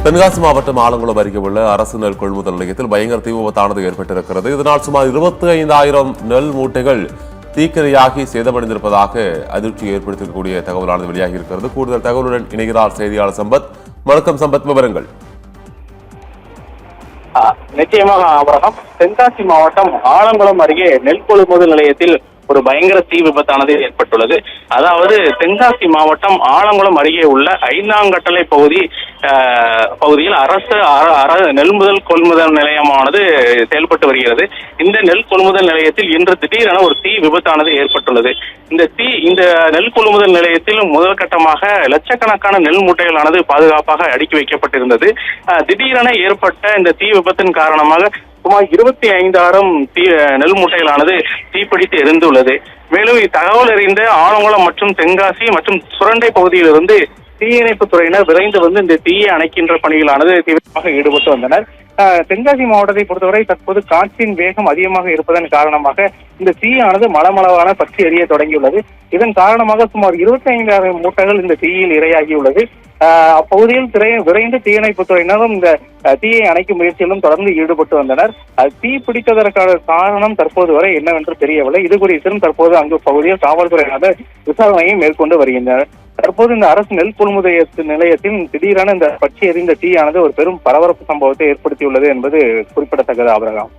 தென்காசி மாவட்டம் ஆலங்குளம் அருகே உள்ள அரசு நெல் கொள்முதல் நிலையத்தில் பயங்கர தீ விபத்தானது ஏற்பட்டிருக்கிறது. இதனால் சுமார் 25,000 நெல் மூட்டைகள் தீக்கிரையாகி சேதமடைந்திருப்பதாக அதிர்ச்சி ஏற்படுத்தக்கூடிய தகவலானது வெளியாகி இருக்கிறது. கூடுதல் தகவலுடன் இணைகிறார் செய்தியாளர் சம்பத். வணக்கம் சம்பத், விவரங்கள். நிச்சயமாக ஆபரகம். தென்காசி மாவட்டம் ஆலங்குளம் அருகே நெல் கொள்முதல் நிலையத்தில் ஒரு பயங்கர தீ விபத்தானது ஏற்பட்டுள்ளது. அதாவது தென்காசி மாவட்டம் ஆலங்குளம் அருகே உள்ள ஐந்தாங்கட்டளை பகுதியில் அரசு நெல் கொள்முதல் நிலையமானது செயல்பட்டு வருகிறது. இந்த நெல் கொள்முதல் நிலையத்தில் இன்று திடீரென ஒரு தீ விபத்தானது ஏற்பட்டுள்ளது. இந்த நெல் கொள்முதல் நிலையத்தில் முதல் கட்டமாக லட்சக்கணக்கான நெல் மூட்டைகளானது பாதுகாப்பாக அடுக்கி வைக்கப்பட்டிருந்தது. திடீரென ஏற்பட்ட இந்த தீ விபத்தின் காரணமாக சுமார் 25,000 நெல் மூட்டைகளானது தீப்பிடித்து எரிந்துள்ளது. மேலும் இத்தகவல் அறிந்த ஆலங்குளம் மற்றும் தென்காசி மற்றும் சுரண்டை பகுதியிலிருந்து தீயணைப்பு துறையினர் விரைந்து வந்து இந்த தீயை அணைக்கின்ற பணிகளானது தீவிரமாக ஈடுபட்டு வந்தனர். தென்காசி மாவட்டத்தை பொறுத்தவரை தற்போது காற்றின் வேகம் அதிகமாக இருப்பதன் காரணமாக இந்த தீயானது மளமளவான பற்றி எரிய தொடங்கியுள்ளது. இதன் காரணமாக சுமார் 25,000 மூட்டைகள் இந்த தீயில் இரையாகியுள்ளது. அப்பகுதியில் விரைந்து தீயணைப்பு துறையினரும் இந்த தீயை அணைக்கும் முயற்சியிலும் தொடர்ந்து ஈடுபட்டு வந்தனர். தீ பிடித்ததற்கான காரணம் தற்போது வரை என்னவென்று தெரியவில்லை. இது குறித்தும் தற்போது அங்கு பகுதியில் காவல்துறையினர் விசாரணையை மேற்கொண்டு வருகின்றனர். தற்போது இந்த அரசு நெல் கொள்முதல் நிலையத்தில் திடீரென இந்த பற்றி எறிந்த தீயானது ஒரு பெரும் பரபரப்பு சம்பவத்தை ஏற்படுத்தியுள்ளது என்பது குறிப்பிடத்தக்கது. ஆபரகம்.